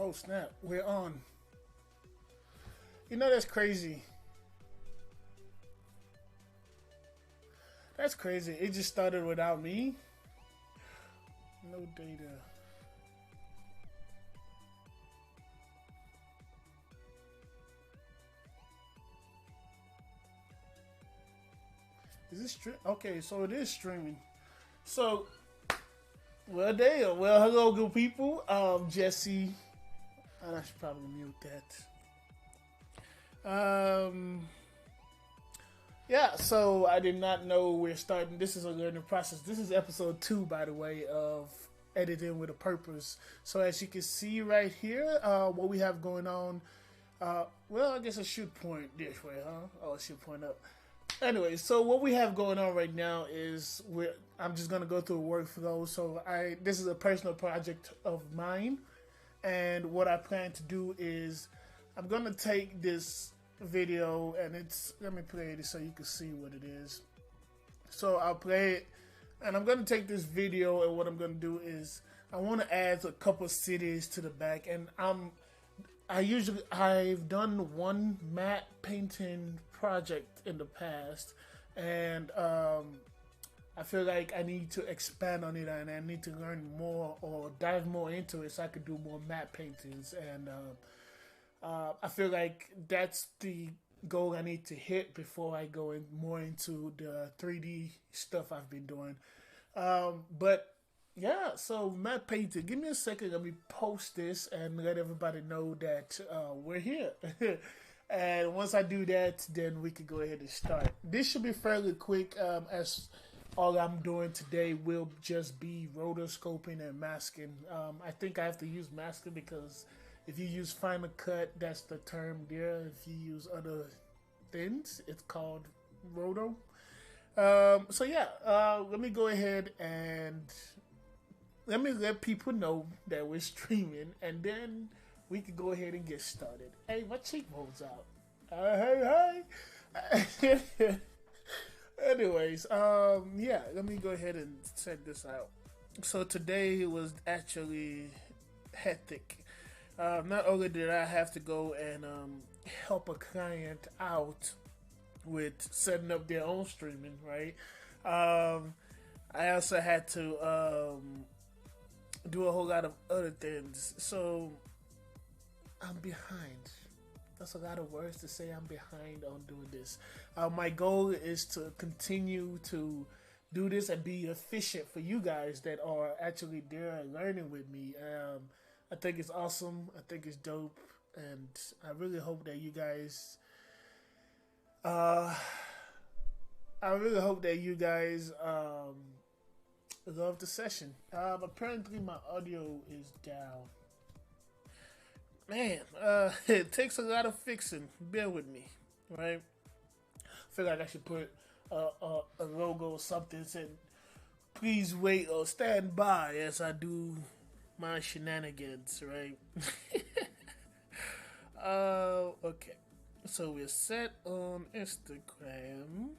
Oh snap, we're on. You know, that's crazy. That's crazy. It just started without me. No data. Is this stream? Okay, so it is streaming. So, well, damn. Well, hello, good people. Jesse. And I should probably mute that. Yeah, so I did not know we're starting. This is a learning process. This is episode 2, by the way, of Editing with a Purpose. So as you can see right here, what we have going on, well, I guess I should point this way, huh? Oh, I should point up. Anyway, so what we have going on right now is I'm just gonna go through a workflow. So this is a personal project of mine, and what I plan to do is I'm gonna take this video and let me play it so you can see what it is. So I'll play it, and I'm gonna take this video, and what I'm gonna do is I want to add a couple cities to the back, and I've done one matte painting project in the past, and I feel like I need to expand on it, and I need to learn more or dive more into it so I could do more matte paintings. And I feel like that's the goal I need to hit before I go more into the 3D stuff I've been doing. But yeah, so matte painting. Give me a second. Let me post this and let everybody know that we're here. And once I do that, then we can go ahead and start. This should be fairly quick, as all I'm doing today will just be rotoscoping and masking. I think I have to use masking because if you use Final Cut, that's the term there. If you use other things, it's called Roto. So yeah, let me go ahead and let me let people know that we're streaming, and then we can go ahead and get started. Hey, my cheekbones out. Hey. Anyways, yeah, let me go ahead and set this out. So today was actually hectic. Not only did I have to go and help a client out with setting up their own streaming, right? I also had to do a whole lot of other things. So I'm behind. That's a lot of words to say. I'm behind on doing this. My goal is to continue to do this and be efficient for you guys that are actually there and learning with me. I think it's awesome. I think it's dope, and I really hope that you guys. I really hope that you guys love the session. Apparently my audio is down. Man, it takes a lot of fixing. Bear with me, right? I feel like I should put a logo or something saying, "Please wait or stand by as I do my shenanigans," right? Okay. So we're set on Instagram.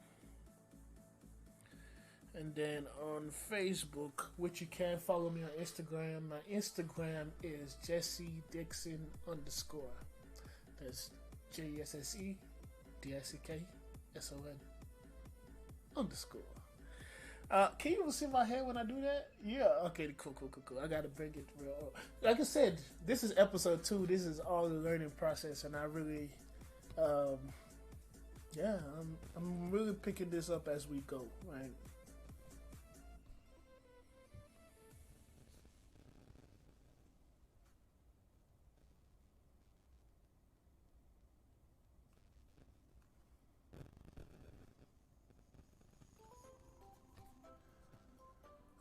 And then on Facebook, which you can follow me on Instagram. My Instagram is Jesse Dixon _ That's JSSE DICKSON _. Can you even see my hair when I do that? Yeah. Okay. Cool. I gotta bring it real. Like I said, this is episode 2. This is all the learning process, and I really, yeah, I'm really picking this up as we go, right?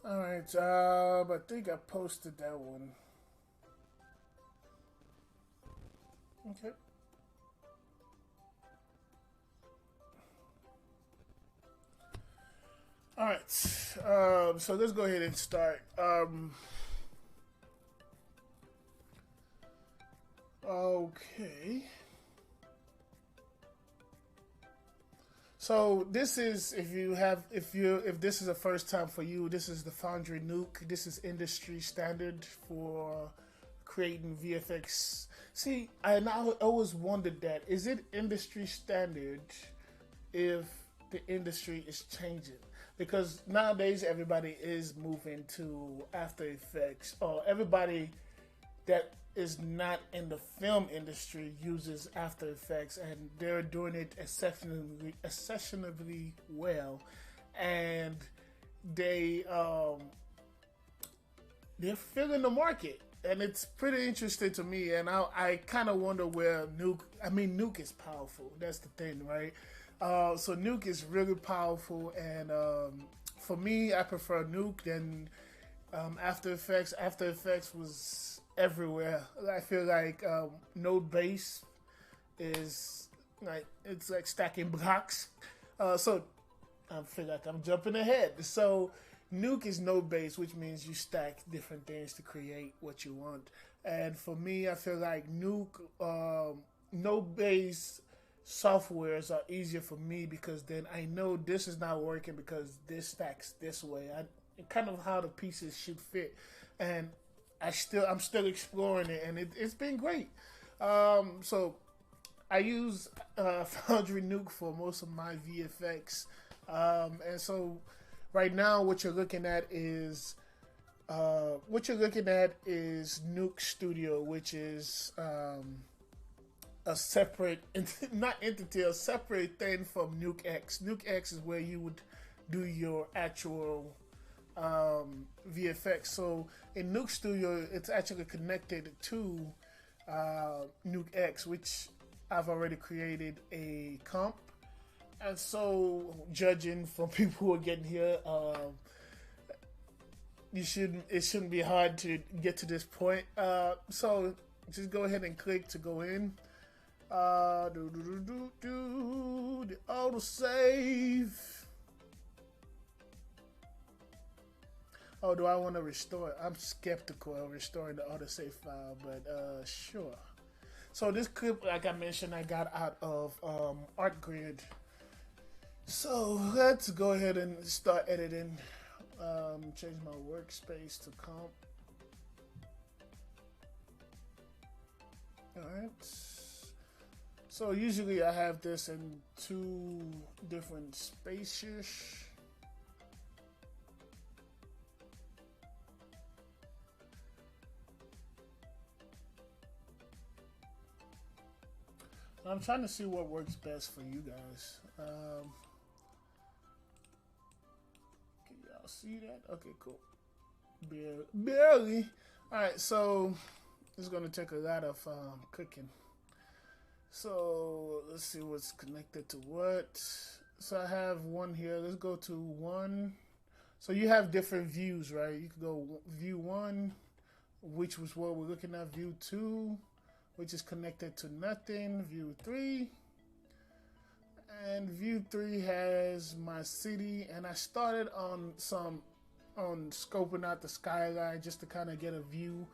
Alright, I think I posted that one. Okay. Alright, so let's go ahead and start. Okay. So this is if this is the first time for you, this is the Foundry Nuke. This is industry standard for creating VFX. See, I always wondered that, is it industry standard if the industry is changing? Because nowadays everybody is moving to After Effects, or everybody that is not in the film industry uses After Effects, and they're doing it exceptionally well, and they they're filling the market, and it's pretty interesting to me. And I kind of wonder where Nuke. I mean, Nuke is powerful. That's the thing, right? So Nuke is really powerful, and for me, I prefer Nuke than After Effects. After Effects was everywhere. I feel like node base is like, it's like stacking blocks. So I feel like I'm jumping ahead. So Nuke is node based, which means you stack different things to create what you want. And for me, I feel like Nuke node based softwares are easier for me, because then I know this is not working because this stacks this way. Kind of how the pieces should fit, and I'm still exploring it, and it's been great. So I use Foundry Nuke for most of my VFX, and so right now what you're looking at is Nuke Studio, which is a separate, not entity, a separate thing from Nuke X. Nuke X is where you would do your actual VFX. So in Nuke Studio, it's actually connected to Nuke X, which I've already created a comp. And so, judging from people who are getting here, it shouldn't be hard to get to this point. So just go ahead and click to go in. The auto save. Oh, do I want to restore it? I'm skeptical of restoring the autosave file, but sure. So this clip, like I mentioned, I got out of artgrid. So let's go ahead and start editing. Change my workspace to comp. Alright. So usually I have this in 2 different spaces. I'm trying to see what works best for you guys. Can y'all see that? Okay, cool. Barely. Alright, so it's going to take a lot of clicking. So let's see what's connected to what. So I have one here. Let's go to 1. So you have different views, right? You can go view 1, which was what we're looking at. View 2, which is connected to nothing. View 3, and view 3 has my city, and I started on scoping out the skyline just to kind of get a view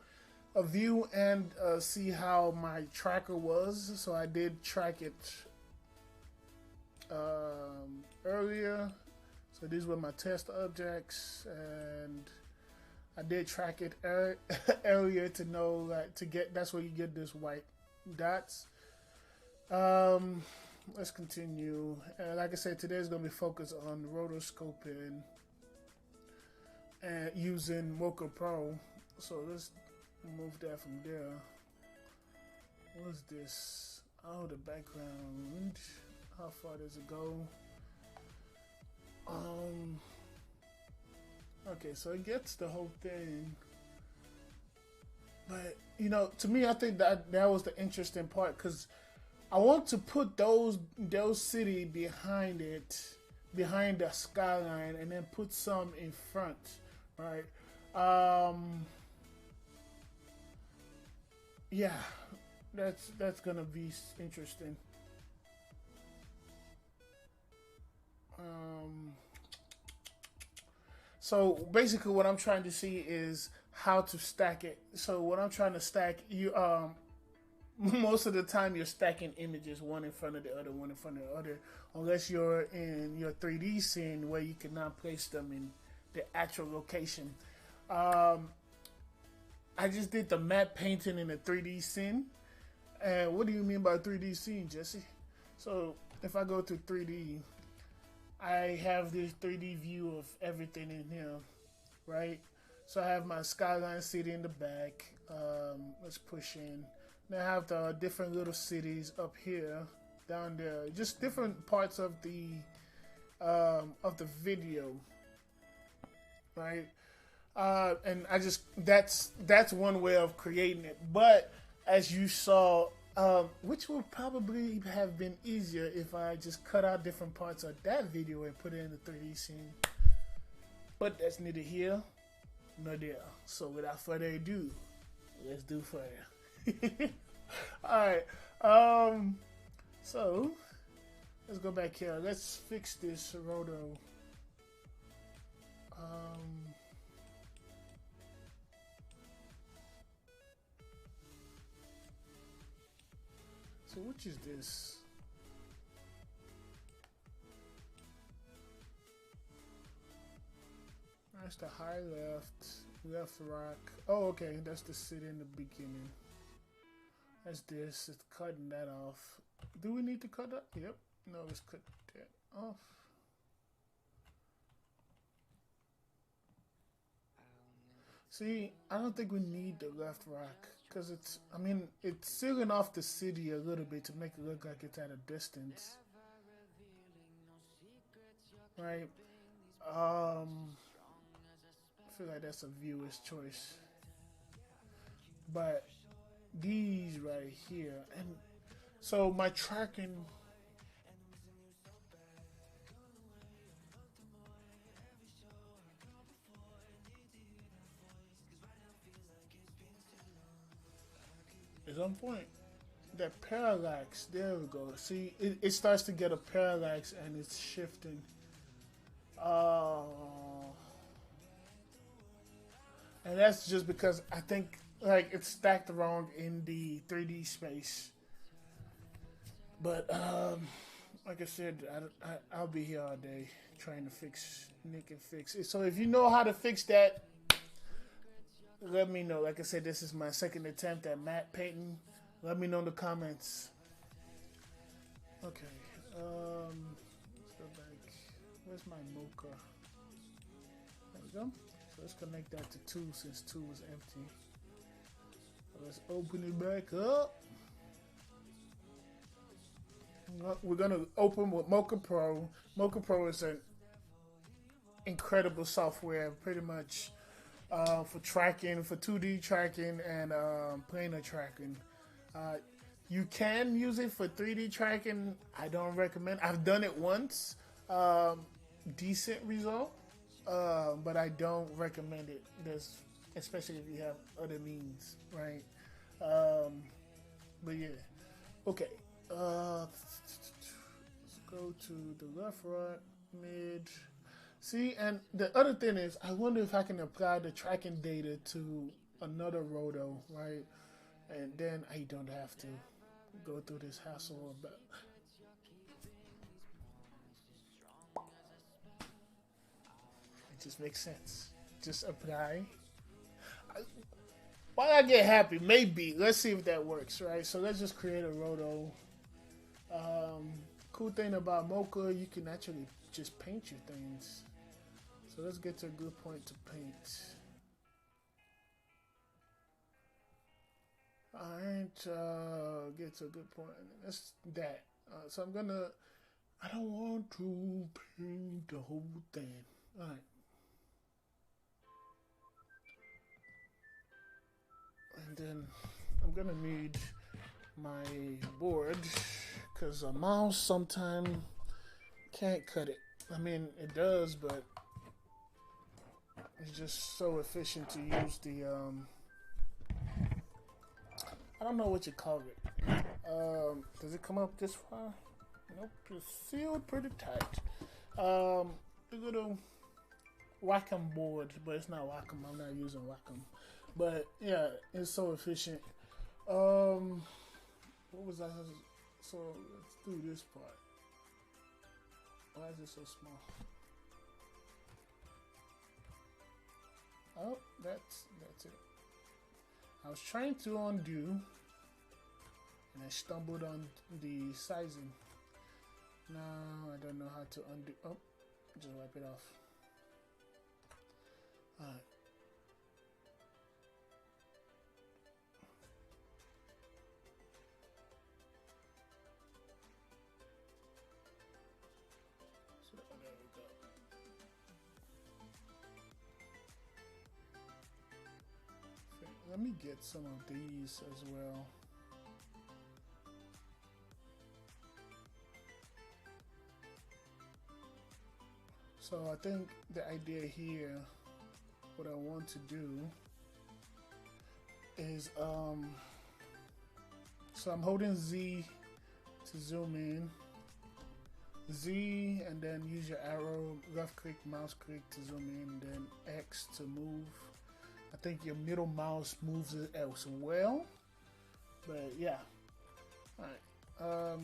and see how my tracker was. So I did track it earlier. So these were my test objects, and I did track it earlier to know, like, that's where you get this white dots. Let's continue. Like I said, today's gonna be focused on rotoscoping and using Mocha Pro. So let's move that from there. What's this? Oh, the background. How far does it go? Okay, so it gets the whole thing, but to me, I think that was the interesting part, because I want to put those city behind the skyline, and then put some in front, right? Yeah, that's gonna be interesting. So basically what I'm trying to see is how to stack it. So what I'm trying to stack, most of the time you're stacking images one in front of the other, one in front of the other, unless you're in your 3D scene where you cannot place them in the actual location. I I just did the matte painting in a 3D scene. And what do you mean by 3D scene, Jesse? So if I go to 3D, I have this 3D view of everything in here, right? So I have my skyline city in the back. Let's push in. Then I have the different little cities up here, down there, just different parts of the video, right? And I just that's one way of creating it. But as you saw, which would probably have been easier if I just cut out different parts of that video and put it in the 3D scene. But that's neither here nor there. So without further ado, let's do further. Alright, so let's go back here. Let's fix this Roto. So which is this? That's the high left rock. Oh, okay, that's the city in the beginning. That's this. It's cutting that off. Do we need to cut that? Yep. No, let's cut that off. See, I don't think we need the left rock because it's, I mean, it's sealing off the city a little bit to make it look like it's at a distance. Right? I feel like that's a viewer's choice. But these right here, and so my tracking, is on point. That parallax, there we go. See, it starts to get a parallax and it's shifting. And that's just because I think like it's stacked wrong in the 3D space. But like I said, I'll be here all day trying to fix Nick and fix it. So if you know how to fix that, let me know. Like I said, this is my second attempt at matte painting. Let me know in the comments. Okay, let's go back. Where's my mocha? There we go. So let's connect that to 2 since 2 was empty. Let's open it back up. We're gonna open with Mocha Pro. Mocha Pro is an incredible software, pretty much for tracking, for 2D tracking and planar tracking. You can use it for 3D tracking. I don't recommend. I've done it once. Decent result, but I don't recommend it. There's, especially if you have other means, right? But yeah, okay. Let's go to the left, right, mid. See, and the other thing is, I wonder if I can apply the tracking data to another Roto, right? And then I don't have to go through this hassle about. It just makes sense. Just apply. Why I get happy? Maybe. Let's see if that works, right? So let's just create a Roto. Cool thing about Mocha, you can actually just paint your things. So let's get to a good point to paint. Alright, get to a good point. That's that. So I'm gonna, I don't want to paint the whole thing. Alright. And then I'm gonna need my board because a mouse sometimes can't cut it. I mean, it does, but it's just so efficient to use the I don't know what you call it. Does it come up this far? Nope, it's sealed pretty tight. The little Wacom board, but it's not Wacom. I'm not using Wacom. But yeah, it's so efficient. What was I? So let's do this part. Why is it so small? Oh, that's it. I was trying to undo, and I stumbled on the sizing. Now I don't know how to undo. Oh, just wipe it off. Alright. So there we go. Okay, let me get some of these as well. So I think the idea here, what I want to do is, so I'm holding Z to zoom in, Z, and then use your arrow, left click, mouse click to zoom in, then X to move. I think your middle mouse moves it as well, but yeah. Alright.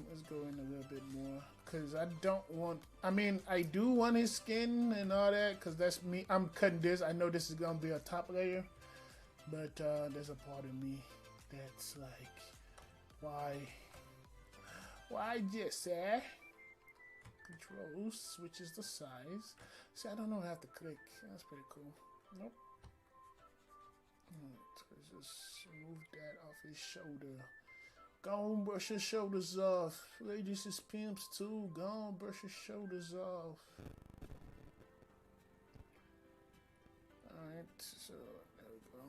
Let's go in a little bit more because I don't want. I mean, I do want his skin and all that because that's me. I'm cutting this. I know this is gonna be a top layer, but there's a part of me that's like, why just Control switches the size. See, I don't know how to click. That's pretty cool. Nope. Let's just remove that off his shoulder. Go on, brush your shoulders off. Ladies is pimps too. Go on, brush your shoulders off. Alright, so there we go.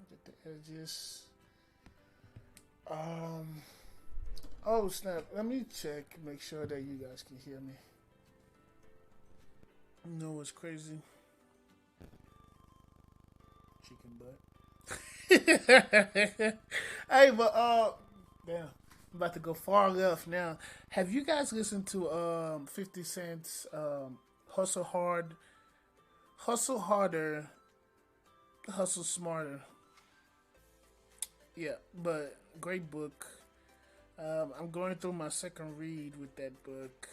Get the edges. Oh snap, let me check, make sure that you guys can hear me. You know what's crazy? Chicken butt. Hey, but damn, I'm about to go far left now. Have you guys listened to 50 Cent's Hustle Hard, Hustle Harder, Hustle Smarter? Yeah, but great book. I'm going through my second read with that book,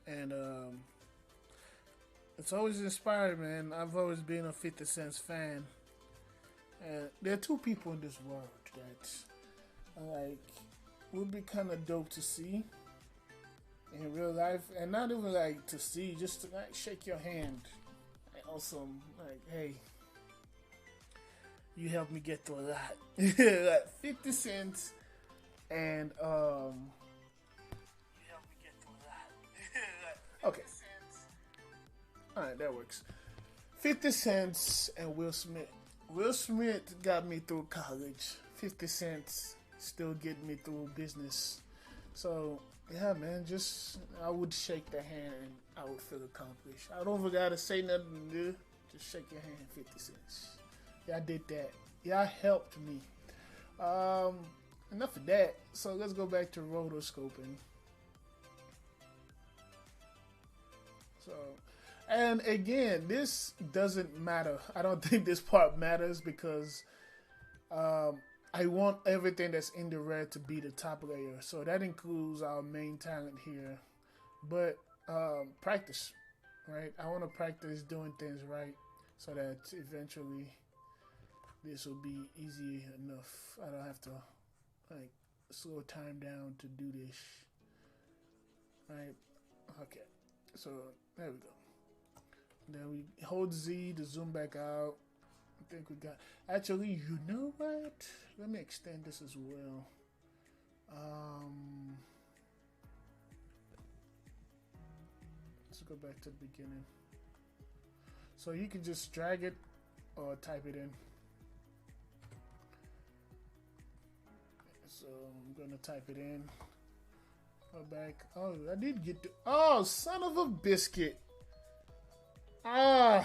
and it's always inspired, man. I've always been a 50 Cent fan. There are two people in this world that would be kind of dope to see in real life, and not even like to see, just to like shake your hand. Awesome, like, hey, you helped me get through a lot. Like 50 Cent and you helped me get through a lot. Okay. Alright, that works. 50 Cent and Will Smith. Will Smith got me through college. 50 Cent still getting me through business. So yeah, man, just I would shake the hand and I would feel accomplished. I don't even gotta say nothing to do. Just shake your hand, 50 cents. Y'all did that. Y'all helped me. Enough of that. So let's go back to rotoscoping. So, and again, this doesn't matter. I don't think this part matters because I want everything that's in the red to be the top layer. So that includes our main talent here. But practice, right? I want to practice doing things right so that eventually this will be easy enough. I don't have to like slow time down to do this. Right? Okay. So there we go. Then we hold Z to zoom back out. I think we got. Actually, you know what? Let me extend this as well. Let's go back to the beginning. So you can just drag it or type it in. So I'm gonna type it in. Go back. Oh, I did get to. Oh, son of a biscuit. I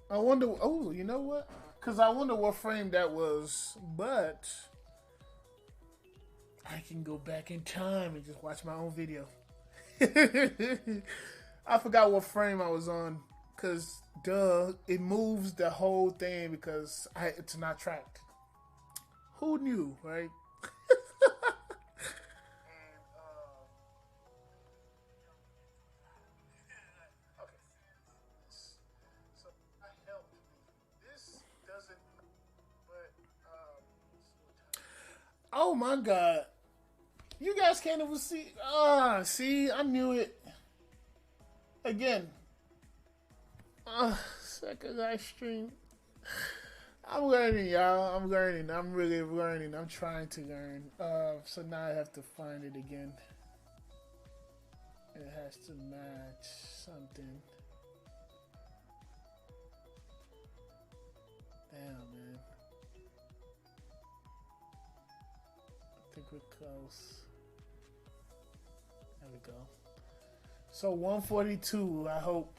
wonder. Oh, you know what? Because I wonder what frame that was. But I can go back in time and just watch my own video. I forgot what frame I was on. Because, duh, it moves the whole thing because it's not tracked. Who knew, right? Oh my god. You guys can't even see. Ah, see, I knew it. Again. Second live stream. I'm learning, y'all. I'm learning. I'm really learning. I'm trying to learn. So now I have to find it again. It has to match something. Damn, man. I think we're close. There we go. So 142, I hope.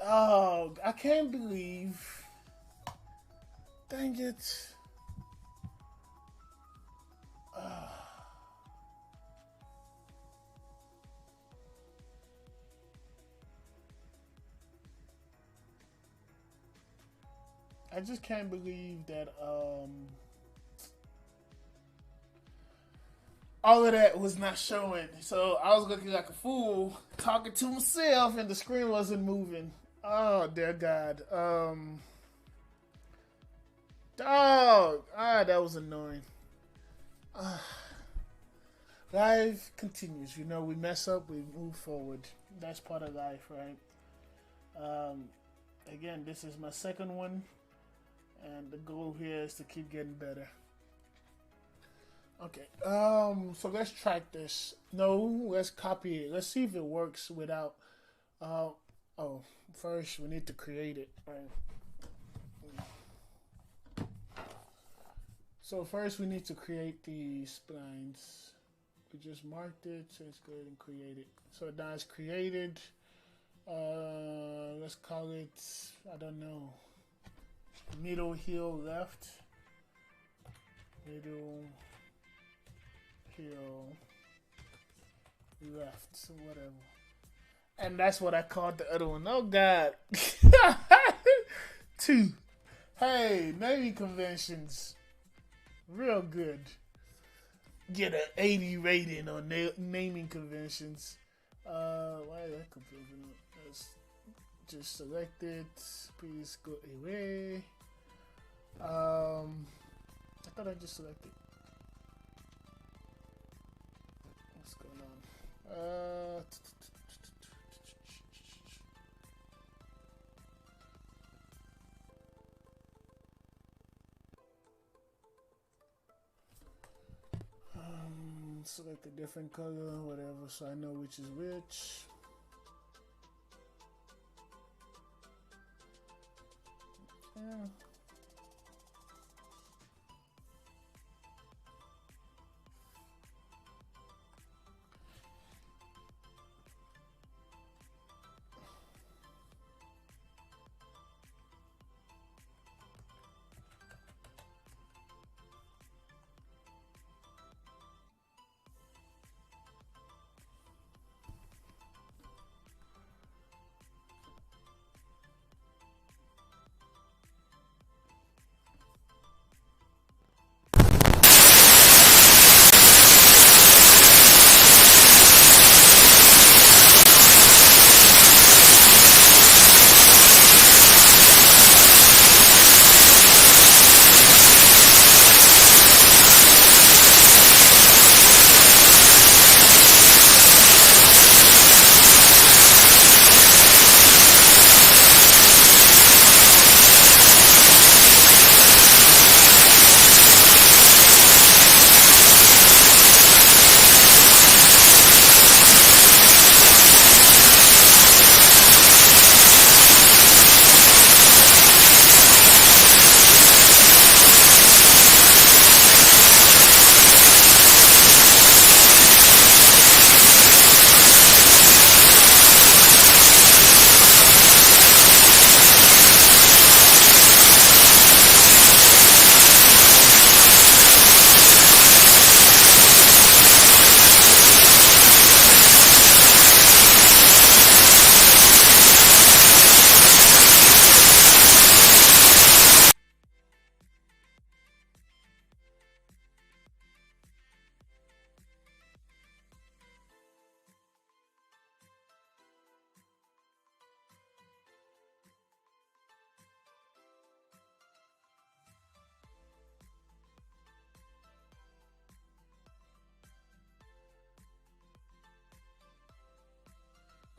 Oh, I can't believe. Dang it. I just can't believe that all of that was not showing. So I was looking like a fool talking to myself and the screen wasn't moving. Oh dear God. Dog. That was annoying. Life continues. You know, we mess up, we move forward. That's part of life, right? Again, this is my second one. And the goal here is to keep getting better. Okay, so let's track this. No, let's copy it. Let's see if it works without, first we need to create it, right? So first we need to create the splines. We just marked it, so let's go ahead and create it. So now it's created. Let's call it, I don't know, middle heel left. Middle heel left, so whatever. And that's what I called the other one. Oh God. 2. Hey, naming conventions. Real good. Get an 80 rating on naming conventions. Why is that confusing? Let's just select it. Please go away. I thought I just selected. What's going on? Select a different color, whatever, so I know which is which. Yeah.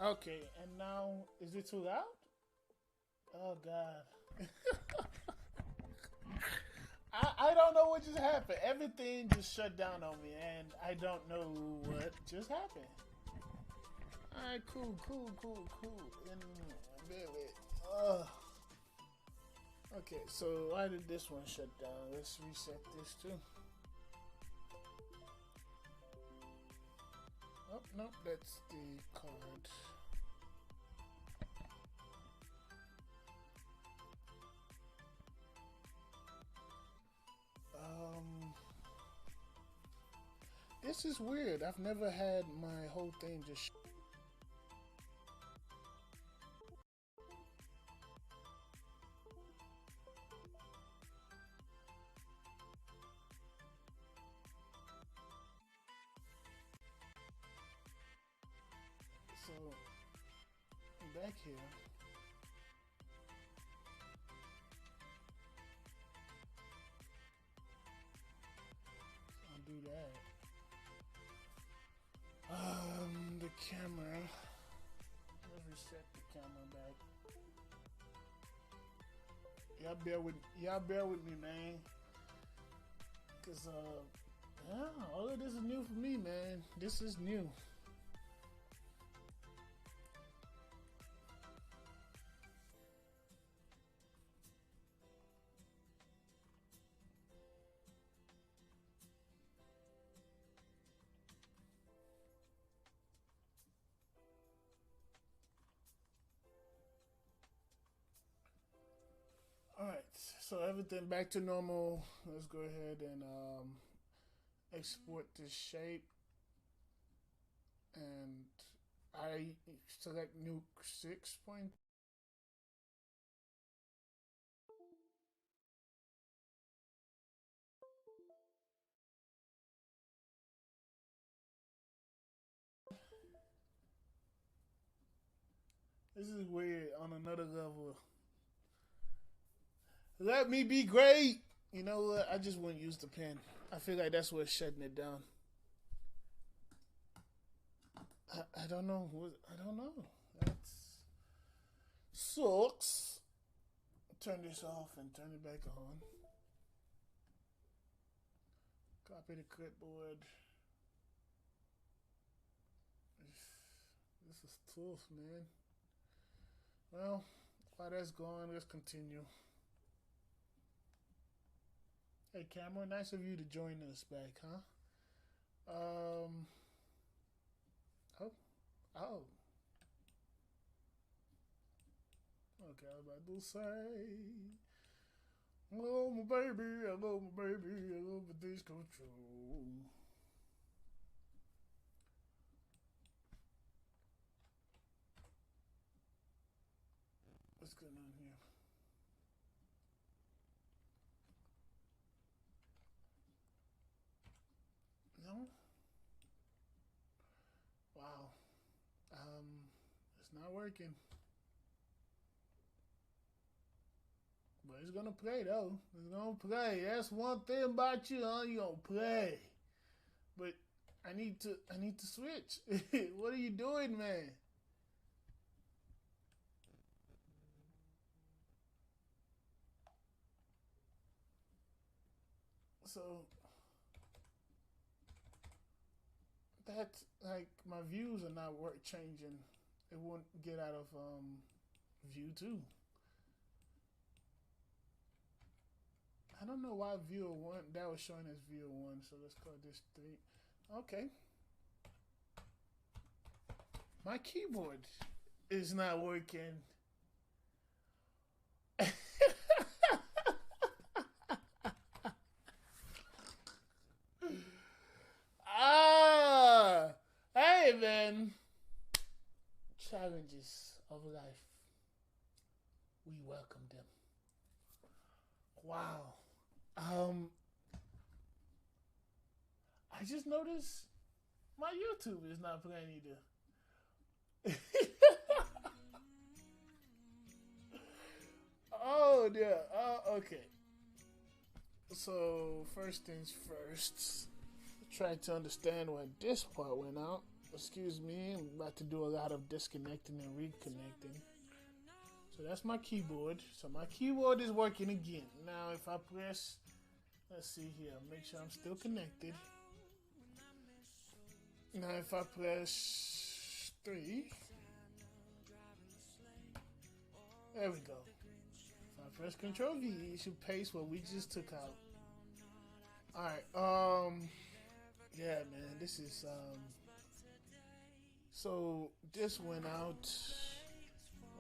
Okay, and now is it too loud? Oh God. I don't know what just happened. Everything just shut down on me, and I don't know what just happened. Alright, cool. And okay, so why did this one shut down? Let's reset this too. Oh, no, that's the card. This is weird. I've never had my whole thing just. So, I'm back here. I'll do that. The camera. Let's reset the camera back. Y'all bear with me, man. Cause yeah, all of this is new for me, man. This is new. Alright, so everything back to normal. Let's go ahead and export this shape. And I select Nuke 6 point. This is weird on another level. Let me be great. You know what? I just wouldn't use the pen. I feel like that's what's shutting it down. I don't know. I don't know. That sucks. Turn this off and turn it back on. Copy the clipboard. This is tough, man. Well, while that's going, let's continue. Hey, Cameron, nice of you to join us back, huh? Oh. Okay, I was about to say, hello, my baby, hello, my baby, hello, my this control. What's going on here? No? Wow. It's not working. But it's gonna play though. It's gonna play. That's one thing about you, huh? You gonna play. But I need to switch. What are you doing, man? So that's like my views are not changing. It won't get out of view 2. I don't know why viewer 1 that was showing as viewer 1, so let's call this 3. Okay. My keyboard is not working. Hey man. Challenges of life. We welcome them. Wow. I just noticed my YouTube is not playing either. Oh dear. Okay. So first things first. Try to understand why this part went out. Excuse me, I'm about to do a lot of disconnecting and reconnecting. So that's my keyboard. So my keyboard is working again. Now if I press, let's see here, make sure I'm still connected. Now if I press 3, there we go. If I press Control V, it should paste what we just took out. Alright, yeah man, this is so this went out.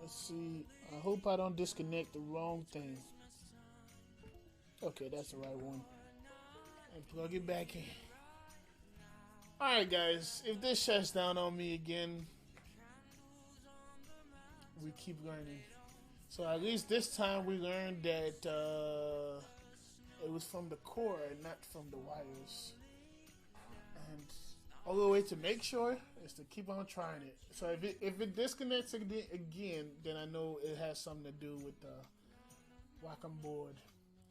Let's see. I hope I don't disconnect the wrong thing. Okay, that's the right one. And plug it back in. Alright guys, if this shuts down on me again, we keep learning. So at least this time we learned that it was from the core and not from the wires. And all the way to make sure is to keep on trying it. So if it disconnects again, then I know it has something to do with the Wacom board.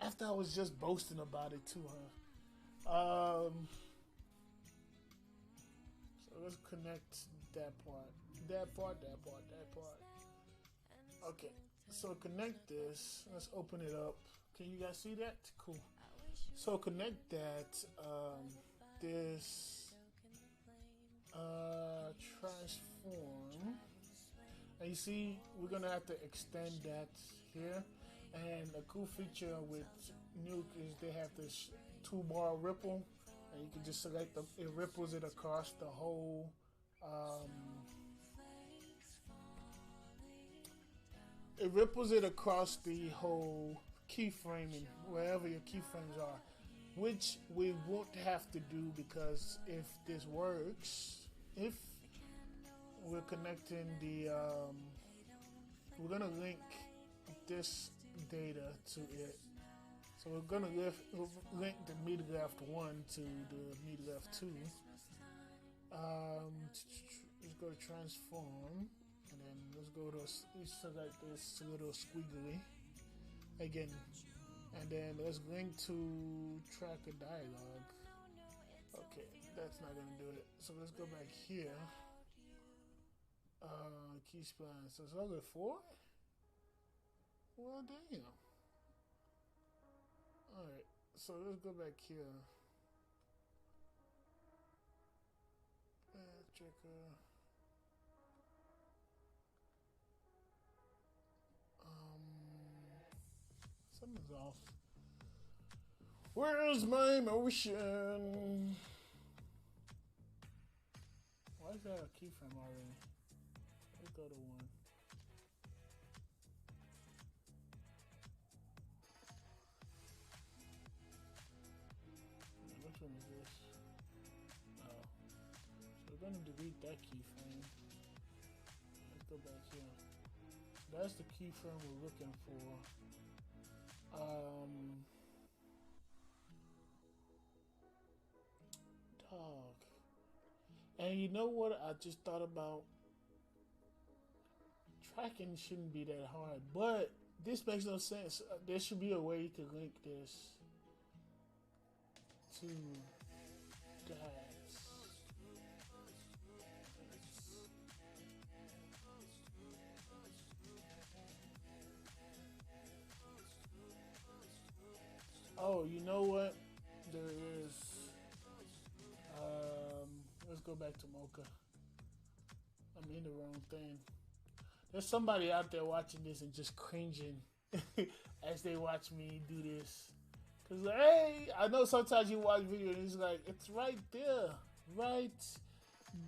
After I was just boasting about it too, huh? So let's connect that part. That part. Okay, so connect this. Let's open it up. Can you guys see that? Cool. So connect that. This transform, and you see we're gonna have to extend that here. And a cool feature with Nuke is they have this 2-bar ripple, and you can just select it ripples it across the whole keyframing, wherever your keyframes are, which we won't have to do, because if this works, if we're connecting the we're gonna link this data to it. So we're gonna link the mid left 1 to the mid left 2. Let's go to transform, and then let's go to select this little squiggly again, and then let's link to track a dialog. Okay, that's not gonna do it. So let's go back here. Key spline. So it's only 4. Well, damn. Alright, so let's go back here. Checker. Something's off. Where's my motion? Why is that a keyframe already? Let's go to 1. Which one is this? Oh. So we're going to delete that keyframe. Let's go back here. That's the keyframe we're looking for. Dog. And you know what I just thought about? Tracking shouldn't be that hard, but this makes no sense. There should be a way you can link this to that. Oh, you know what? There is. Let's go back to mocha. I'm in the wrong thing. There's somebody out there watching this and just cringing as they watch me do this. Cause like, hey, I know sometimes you watch video and it's like, it's right there, right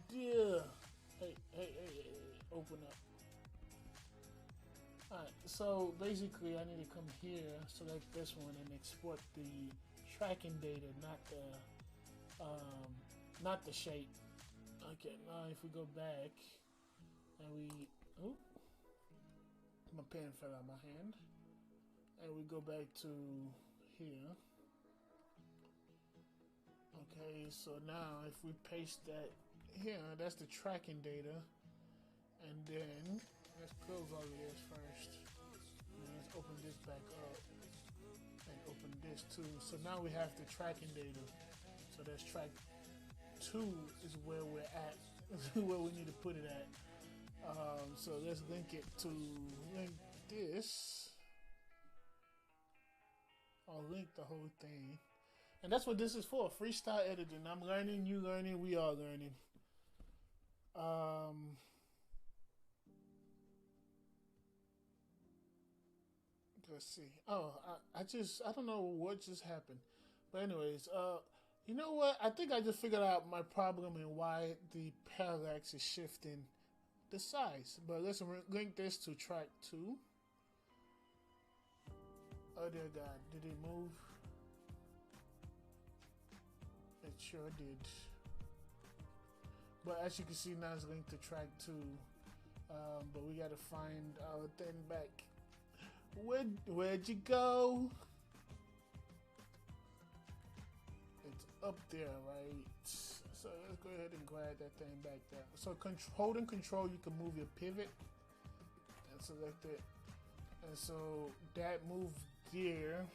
there. Hey, open up. Alright, so basically I need to come here, select this one, and export the tracking data, not the shape. Okay, now if we go back and we, oh, my pen fell out of my hand, and we go back to here. Okay, so now if we paste that here, that's the tracking data, and then let's close all of this first. And let's open this back up and open this too. So now we have the tracking data. So that's track 2 is where we're at where we need to put it at. So let's link it to this. I'll link the whole thing. And that's what this is for, freestyle editing. I'm learning, you learning, we all learning. Let's see. Oh, I don't know what just happened. But anyways, you know what? I think I just figured out my problem and why the parallax is shifting the size. But let's link this to track 2. Oh dear God, did it move? It sure did. But as you can see now it's linked to track 2. But we gotta find our thing back. Where'd you go? It's up there, right? So let's go ahead and grab that thing back there. So holding control, you can move your pivot and select it. And so that moved there.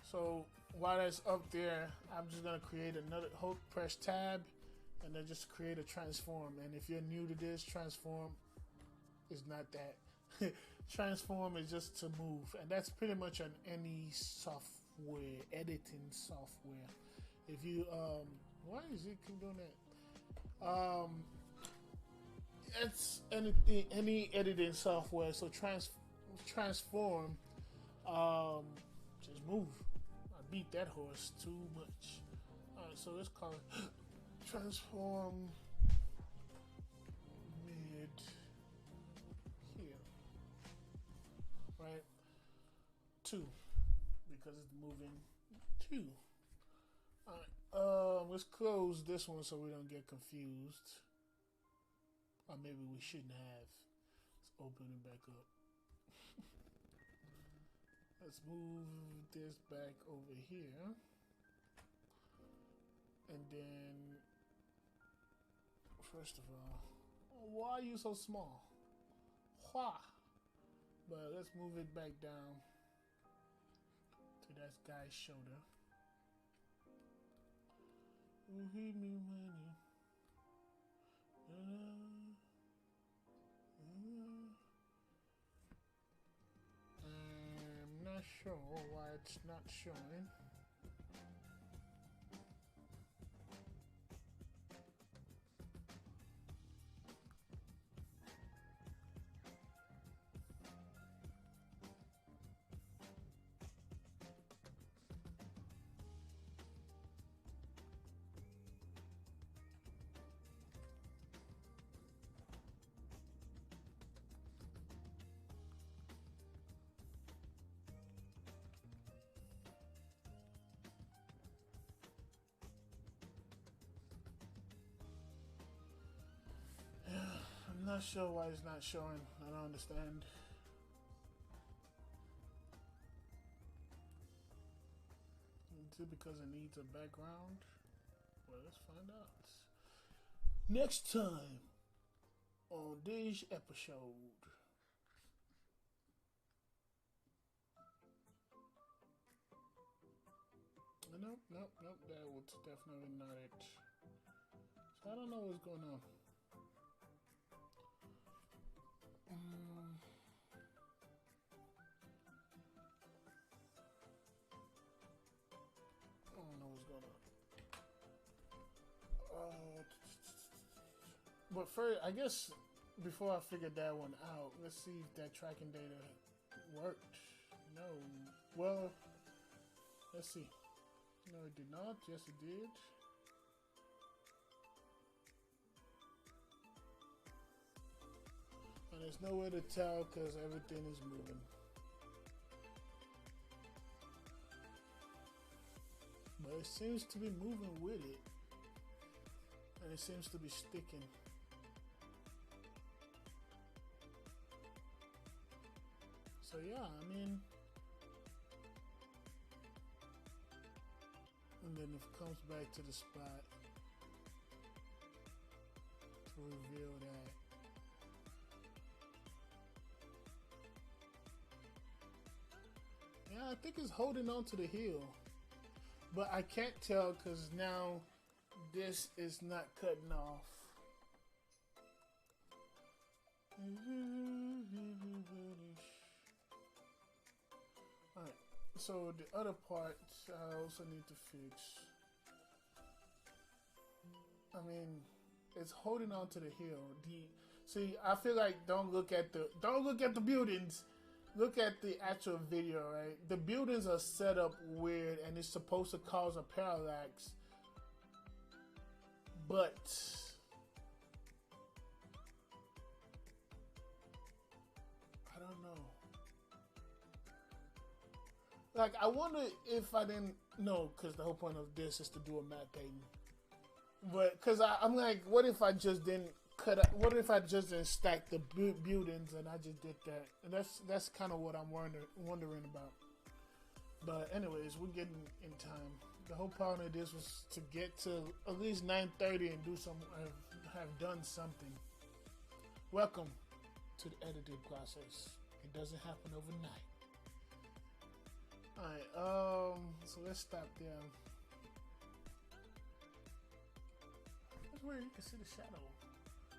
So while that's up there, I'm just gonna create another, press tab and then just create a transform. And if you're new to this, transform is not that. Transform is just to move, and that's pretty much on any software, editing software. If you why is it keep doing that? It's anything, any editing software. So transform, just move. I beat that horse too much. All right, so let's call it transform mid here, right? 2 because it's moving 2. All right, let's close this one so we don't get confused. Or maybe we shouldn't have. Let's open it back up. Let's move this back over here. And then, first of all, why are you so small? Why? But let's move it back down to that guy's shoulder. Give me money. I'm not sure why it's not showing. I'm not sure why it's not showing. I don't understand. Is it because it needs a background? Well, let's find out. Next time on this episode. Nope, that was definitely not it. So I don't know what's going on. I don't know what's going on. But first, I guess before I figured that one out, let's see if that tracking data worked. No. Well, let's see. No, it did not. Yes, it did. And there's no way to tell because everything is moving. But it seems to be moving with it. And it seems to be sticking. So yeah, I mean, and then it comes back to the spot to reveal that. Yeah, I think it's holding on to the heel, but I can't tell because now this is not cutting off. Alright, so the other part I also need to fix. I mean, it's holding on to the hill. See, I feel like don't look at the buildings. Look at the actual video, right? The buildings are set up weird and it's supposed to cause a parallax. But I don't know. Like, I wonder if I didn't know, because the whole point of this is to do a matte painting. But because I'm like, what if I just didn't what if I just didn't stack the buildings and I just did that? And that's kind of what I'm wondering about. But anyways, we're getting in time. The whole point of this was to get to at least 9:30 and do some, have done something. Welcome to the editing process. It doesn't happen overnight. Alright, so let's stop there. That's where you can see the shadow.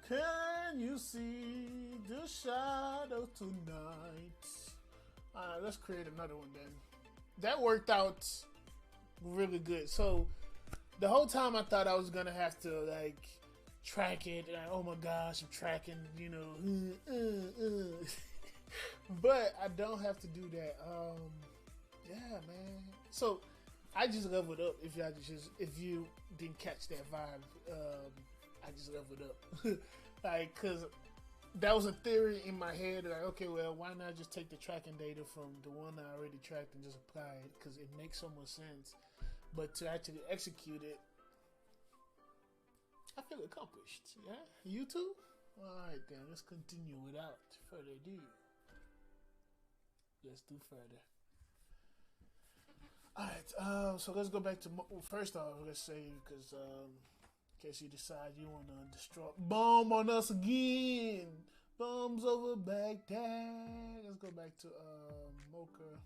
Can you see the shadow tonight? Alright, let's create another one then. That worked out really good. So the whole time I thought I was gonna have to like track it, like, oh my gosh, I'm tracking, you know. But I don't have to do that. Yeah, man. So I just leveled up. If you didn't catch that vibe, I just leveled up. Like, cause that was a theory in my head. Like, okay, well, why not just take the tracking data from the one I already tracked and just apply it? Cause it makes so much sense. But to actually execute it, I feel accomplished. Yeah, you too. All right, then let's continue without further ado. Let's do further. Alright, so let's go back to, first off, let's say, because in case you decide you want to destroy, bomb on us again, bombs over Baghdad. Let's go back to mocha.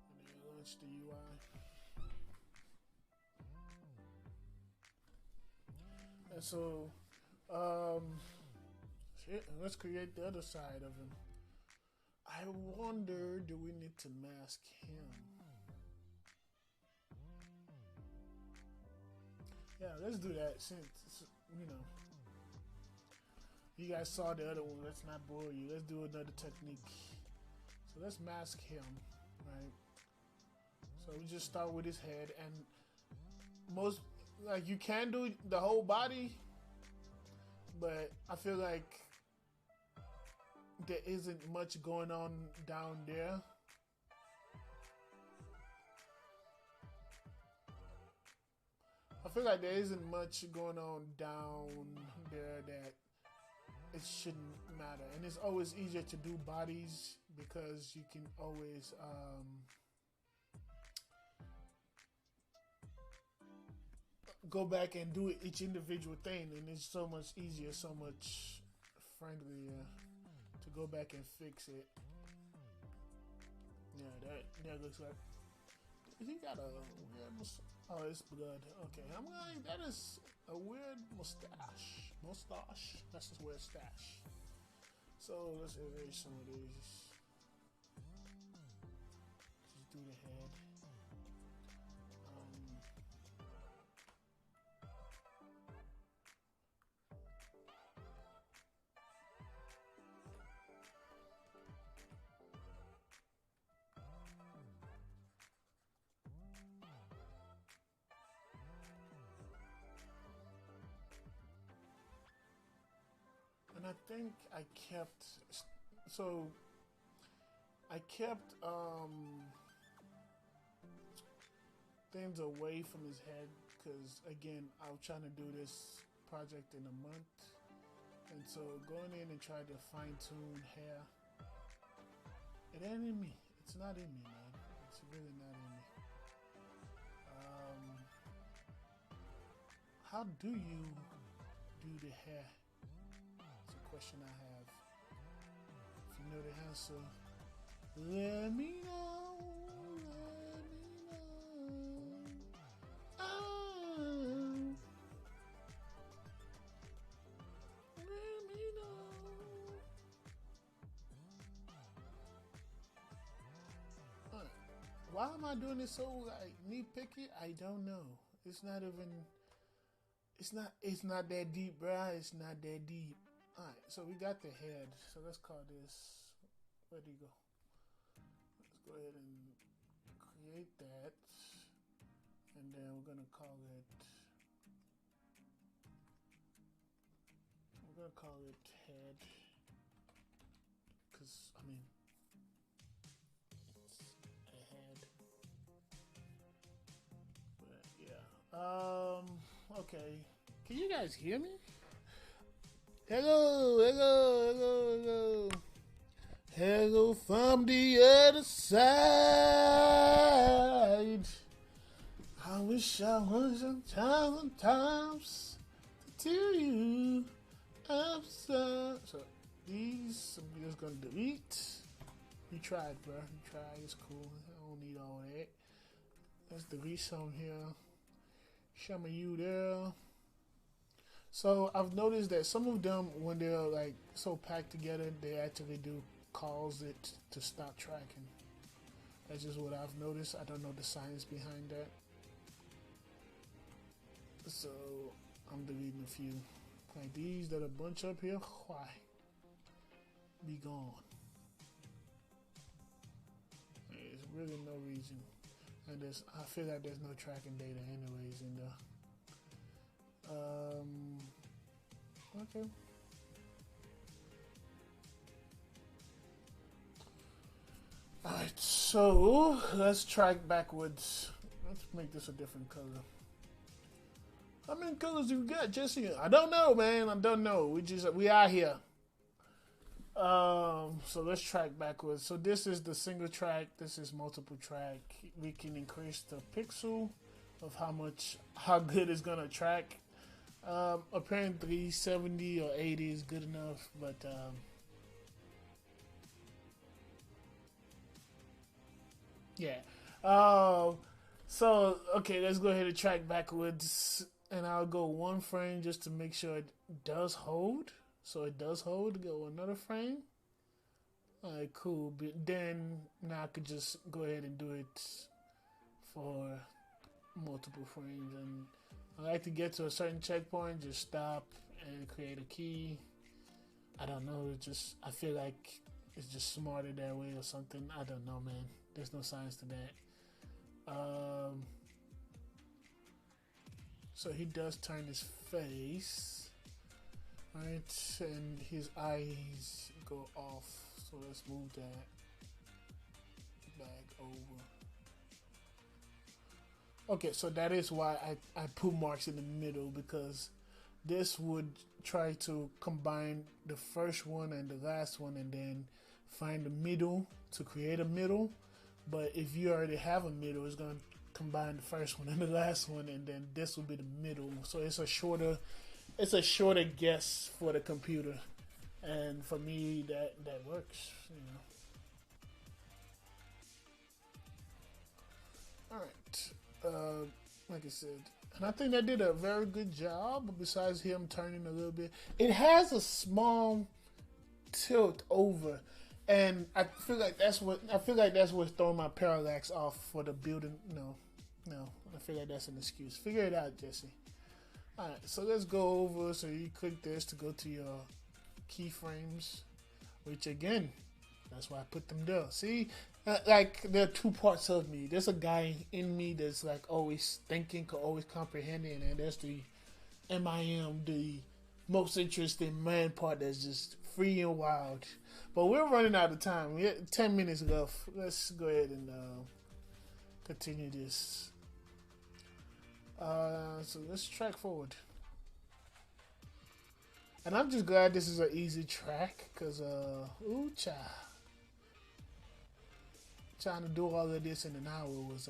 And then launch the UI. And so, shit, let's create the other side of him. I wonder, do we need to mask him? Yeah, let's do that since, you know, you guys saw the other one. Let's not bore you. Let's do another technique. So let's mask him, right? So we just start with his head, and most, like, you can do the whole body, but I feel like there isn't much going on down there. I feel like there isn't much going on down there that it shouldn't matter. And it's always easier to do bodies because you can always go back and do each individual thing, and it's so much easier, so much friendlier to go back and fix it. Yeah, that looks like he got a weird mustache. Oh, it's blood. Okay, I'm like, that is a weird mustache. That's just weird stash. So let's erase some of these. Just do the head. And I think I kept, so I kept things away from his head because, again, I was trying to do this project in a month, and so going in and trying to fine-tune hair, it ain't in me. It's not in me, man. It's really not in me. How do you do the hair? Question I have. If you know the answer, let me know. Let me know. Why am I doing this so like nitpicky? I don't know. It's not even. It's not that deep, bruh. It's not that deep. All right, so we got the head. So let's call this. Where'd he go? Let's go ahead and create that, and then we're gonna call it. We're gonna call it head, cause I mean, it's a head. But yeah. Okay. Can you guys hear me? Hello, hello, hello, hello. Hello from the other side. I wish I was sometimes to tell you I'm sorry. So these I'm just gonna delete. You tried, bro. You tried. It's cool. I don't need all that. Let's delete some here. Some of you there. So I've noticed that some of them, when they're like so packed together, they actually do cause it to stop tracking. That's just what I've noticed. I don't know the science behind that. So I'm deleting a few. Like these that are bunch up here, why? Be gone. There's really no reason. And I feel like there's no tracking data anyways in there. Okay. Alright, so let's track backwards. Let's make this a different color. How many colors do we got, Jesse? I don't know, man. I don't know. We are here. So let's track backwards. So this is the single track. This is multiple track. We can increase the pixel of how good it's gonna track. Apparently 70 or 80 is good enough, but yeah. So okay, let's go ahead and track backwards, and I'll go one frame just to make sure it does hold. So it does hold. Go another frame. All right, cool. But then now I could just go ahead and do it for multiple frames, and I like to get to a certain checkpoint, just stop and create a key. I don't know, I feel like it's just smarter that way or something. I don't know, man. There's no science to that. So he does turn his face, right? And his eyes go off. So let's move that back over. Okay, so that is why I put marks in the middle, because this would try to combine the first one and the last one and then find the middle to create a middle. But if you already have a middle, it's going to combine the first one and the last one, and then this will be the middle. So it's a shorter guess for the computer. And for me, that works, you know. All right. Like I said, and I think they did a very good job. Besides him turning a little bit, it has a small tilt over, and I feel like that's what's throwing my parallax off for the building. No, I feel like that's an excuse. Figure it out, Jesse. All right, so let's go over. So you click this to go to your keyframes, which again, that's why I put them there. See, like there are two parts of me. There's a guy in me that's like always thinking, always comprehending, and there's the the most interesting man part that's just free and wild. But we're running out of time. We have 10 minutes left. Let's go ahead and continue this. So let's track forward. And I'm just glad this is an easy track, because ooh cha. Trying to do all of this in an hour was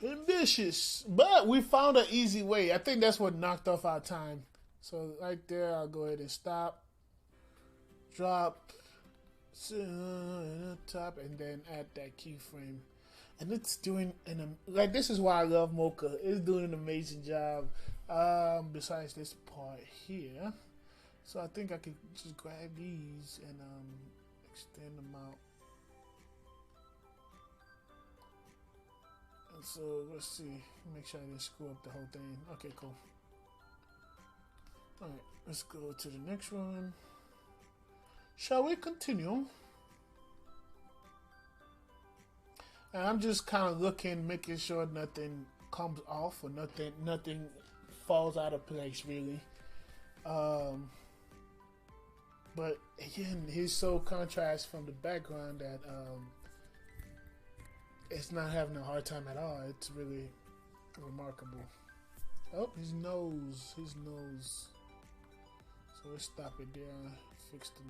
ambitious, but we found an easy way. I think that's what knocked off our time. So right there, I'll go ahead and stop, drop, top, and then add that keyframe. And it's doing like, this is why I love Mocha. It's doing an amazing job. Besides this part here. So I think I could just grab these and extend them out. And so let's see, make sure I didn't screw up the whole thing. Okay, cool. All right, let's go to the next one. Shall we continue? And I'm just kind of looking, making sure nothing comes off or nothing falls out of place, really. But again, he's so contrast from the background that it's not having a hard time at all. It's really remarkable. Oh, his nose. So let's stop it there. Fix the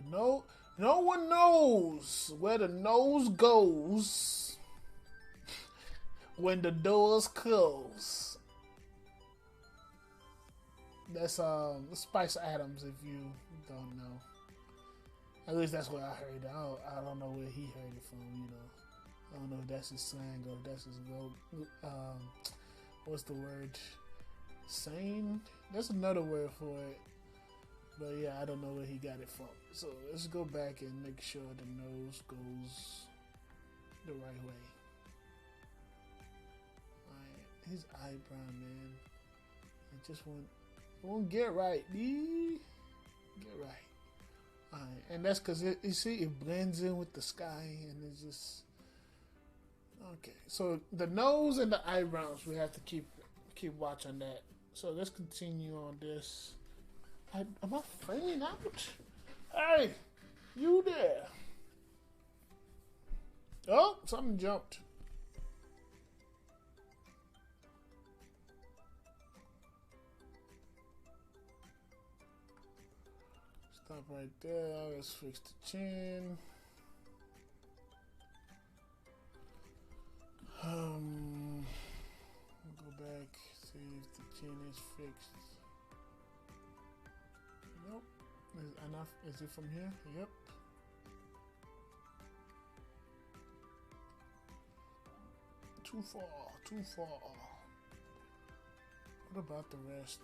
nose. No one knows where the nose goes when the doors close. That's Spice Adams, if you don't know. At least that's what I heard. I don't know where he heard it from, you know. I don't know if that's his slang or if that's his what's the word? Sane? That's another word for it. But yeah, I don't know where he got it from. So let's go back and make sure the nose goes the right way. Alright, his eyebrow, man. It just won't get right, B. Get right. Alright, and that's because you see it blends in with the sky and it's just okay. So the nose and the eyebrows, we have to keep watch on that. So let's continue on this. Am I framing out? Hey, you there? Oh, something jumped. Stop right there. Let's fix the chin. Go back, see if the chin is fixed. Nope. Enough. Is it from here? Yep. Too far. What about the rest?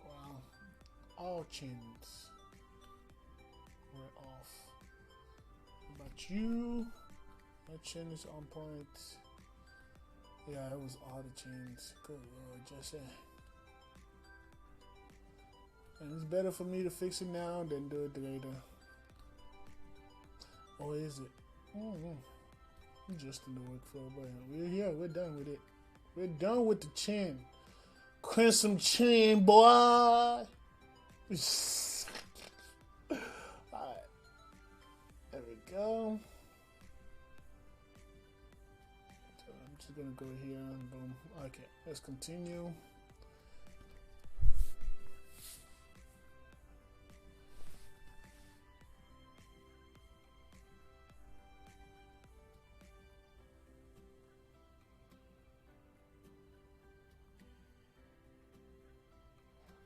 Wow. All chins were off. What about you? That chin is on point. Yeah, it was all the chins. Good Lord, Jesse. And it's better for me to fix it now than do it later. Or is it? I'm just in the workflow, but we're here. We're done with it. We're done with the chin. Crimson chin, boy. Alright. There we go. So I'm just gonna go here and boom. Okay, let's continue.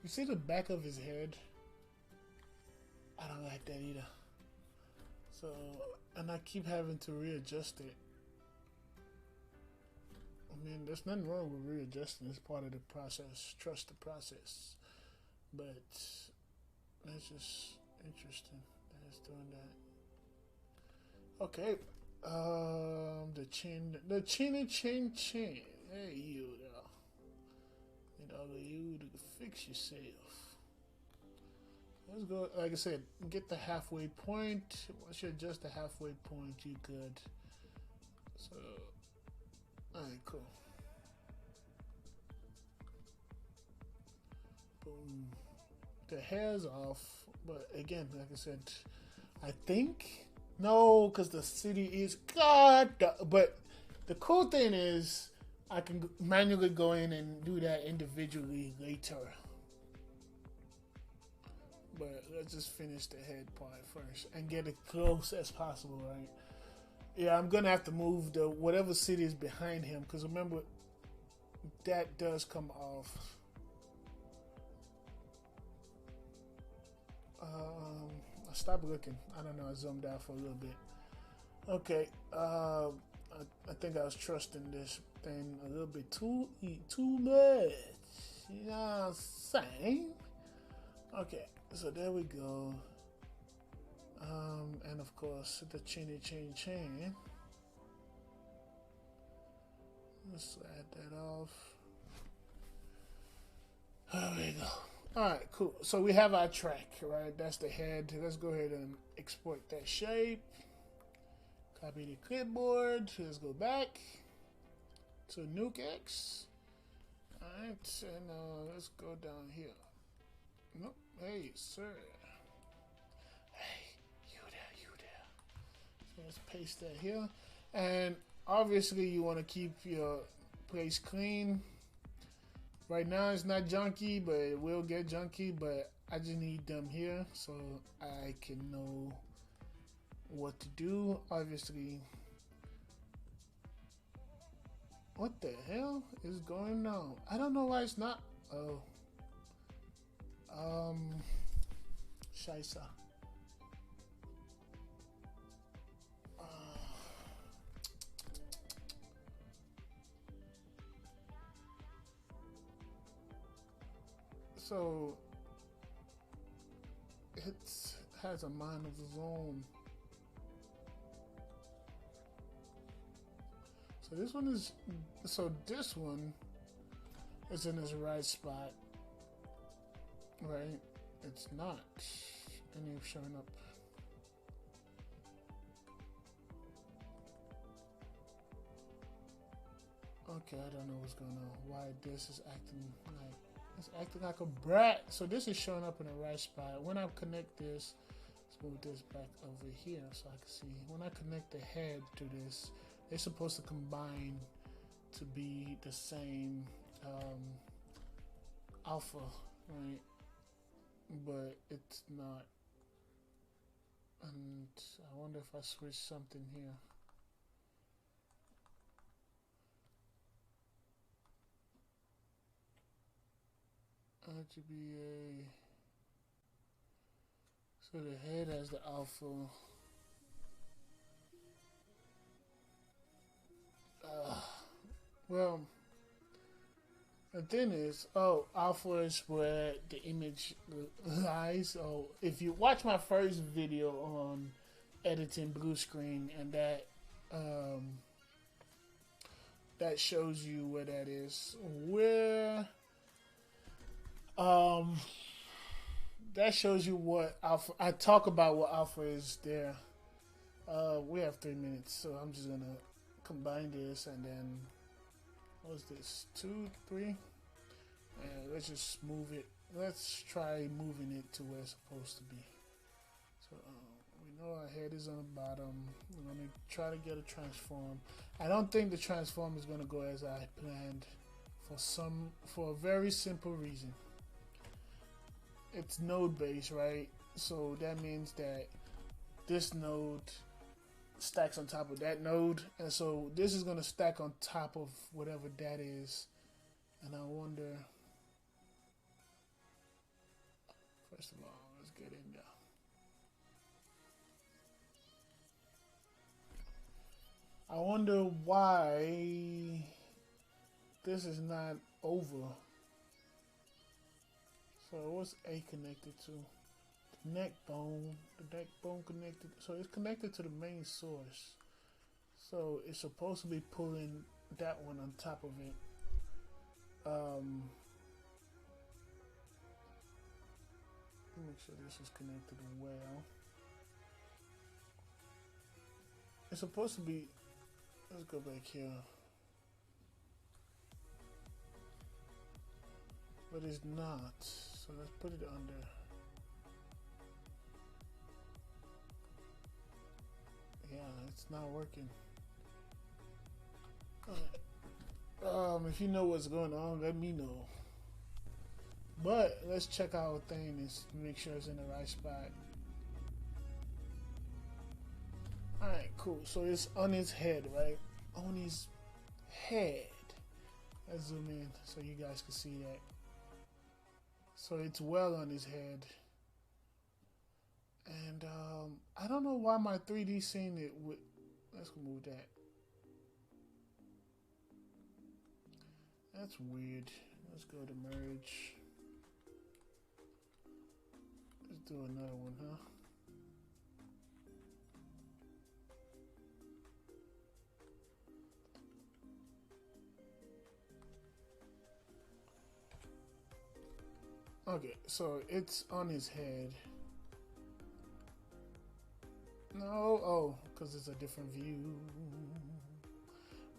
You see the back of his head? I don't like that either. So, and I keep having to readjust it. I mean, there's nothing wrong with readjusting. It's part of the process. Trust the process. But that's just interesting that it's doing that. Okay. The chin. Hey, you there. You to fix yourself. Let's go, like I said, get the halfway point. Once you adjust the halfway point, you good. So, alright, cool. Boom. The hair's off, but again, like I said, I think no, because the city is God. But the cool thing is, I can manually go in and do that individually later. But let's just finish the head part first and get it close as possible, right? Yeah, I'm gonna have to move the whatever city is behind him, because remember that does come off. I stopped looking. I don't know. I zoomed out for a little bit. Okay. I think I was trusting this thing a little bit too much. You know what I'm saying? Okay, so there we go. And of course the chain. Let's add that off. There we go. Alright, cool. So we have our track, right? That's the head. Let's go ahead and export that shape. Copy the clipboard. Let's go back to Nuke X. Alright, and let's go down here. Nope. Hey, sir. Hey, you there. So let's paste that here. And obviously you want to keep your place clean. Right now it's not junky, but it will get junky, but I just need them here so I can know what to do. Obviously, what the hell is going on? I don't know why it's not. Oh, Scheisse. So it has a mind of its own. So this one is in its right spot, right? It's not any showing up. Okay, I don't know what's going on. Why this is acting like a brat. So this is showing up in the right spot. When I connect this, let's move this back over here so I can see. When I connect the head to this, they're supposed to combine to be the same alpha, right? But it's not. And I wonder if I switch something here. RGBA. So the head has the alpha. Well, the thing is, alpha is where the image lies. So if you watch my first video on editing blue screen, and that shows you where that is. Where that shows you what alpha. I talk about what alpha is there. We have 3 minutes, so I'm just gonna combine this and then what's this? 2, 3, and let's just move it. Let's try moving it to where it's supposed to be. So we know our head is on the bottom. We're gonna try to get a transform. I don't think the transform is gonna go as I planned for a very simple reason. It's node based, right? So that means that this node stacks on top of that node, and so this is going to stack on top of whatever that is. And I wonder, first of all, let's get in there. I wonder why this is not over. So what's A connected to? The neck bone. The neck bone connected. So it's connected to the main source. So it's supposed to be pulling that one on top of it. Make sure this is connected well. It's supposed to be. Let's go back here. But it's not. So let's put it under. Yeah, it's not working. If you know what's going on, let me know. But let's check our thing and make sure it's in the right spot. Alright, cool. So it's on his head, right? On his head. Let's zoom in so you guys can see that. So it's well on his head. And I don't know why my 3D scene it would. Let's move that. That's weird. Let's go to merge. do another one, huh? Okay, so it's on his head. No, oh, because it's a different view.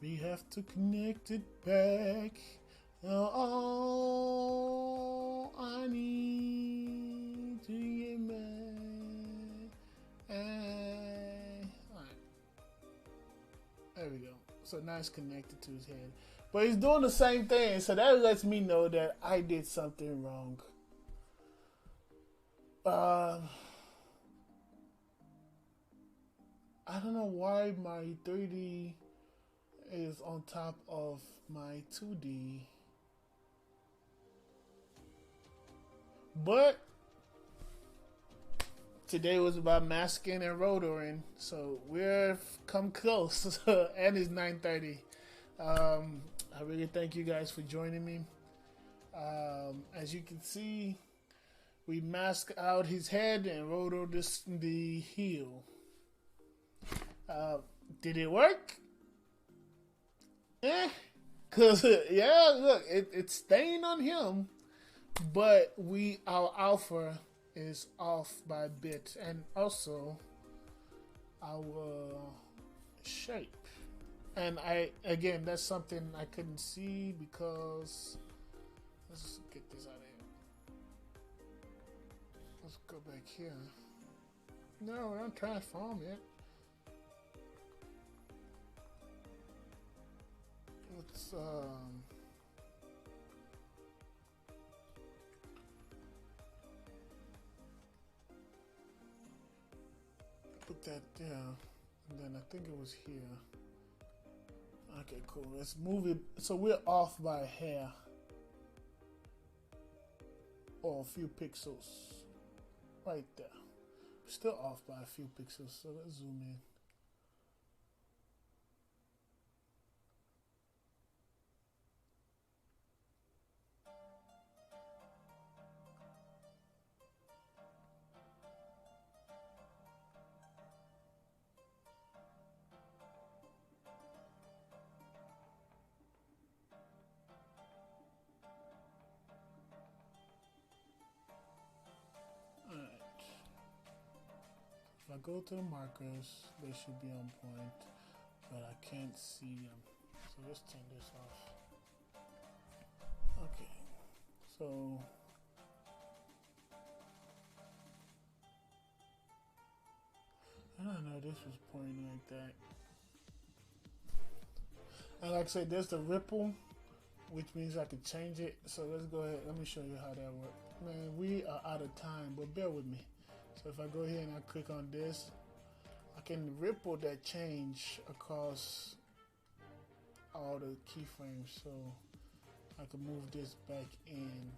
We have to connect it back. Oh, I need to get mad. Alright. There we go. So now it's connected to his head. But he's doing the same thing, so that lets me know that I did something wrong. I don't know why my 3D is on top of my 2D. But today was about masking and rotoring, so we're come close. And it's 9:30. I really thank you guys for joining me. As you can see, we masked out his head and rotoed the heel. Did it work? Cause yeah, look, it's staying on him, but our alpha is off by a bit, and also our shape. And again, that's something I couldn't see because let's get this out of here. Let's go back here. No, we're not transform yet. Let's put that there, and then I think it was here. Okay, cool. Let's move it. So we're off by a hair or a few pixels, right there. Still off by a few pixels. So let's zoom in. If I go to the markers, they should be on point, but I can't see them. So let's turn this off. Okay, so I don't know, this was pointing like that. And like I said, there's the ripple, which means I could change it. So let's go ahead, let me show you how that works. Man, we are out of time, but bear with me. So if I go here and I click on this, I can ripple that change across all the keyframes. So I can move this back in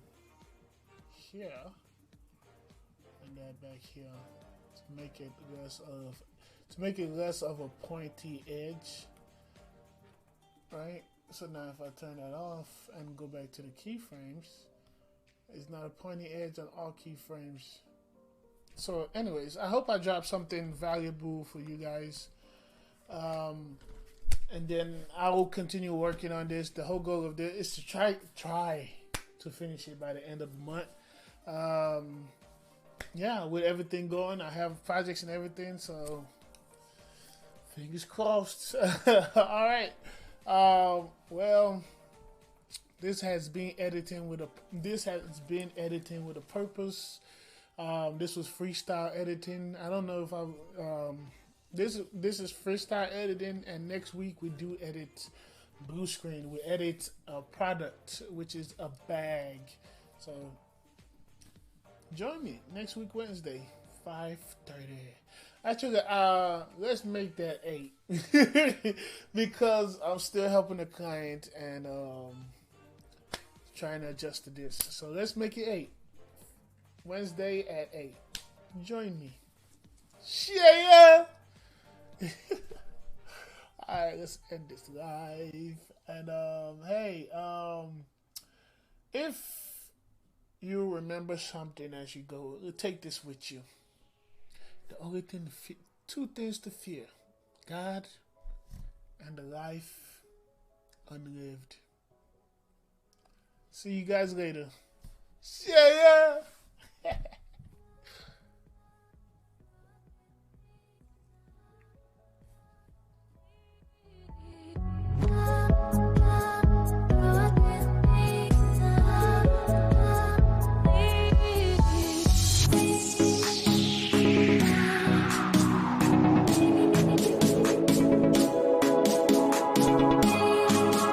here and that back here to make it less of a pointy edge, right? So now if I turn that off and go back to the keyframes, it's not a pointy edge on all keyframes. So anyways, I hope I dropped something valuable for you guys. And then I will continue working on this. The whole goal of this is to try to finish it by the end of the month. Yeah, with everything going, I have projects and everything, so fingers crossed. All right. Well, this has been editing with a purpose. This was freestyle editing. I don't know if this is freestyle editing, and next week we do edit blue screen. We edit a product, which is a bag. So join me next week Wednesday, 5:30. Actually, let's make that 8 because I'm still helping the client and trying to adjust to this. So let's make it 8. Wednesday at 8. Join me. Yeah. Alright, let's end this live. And hey, if you remember something as you go. Take this with you. The only thing, two things to fear: God and the life unlived. See you guys later. See ya.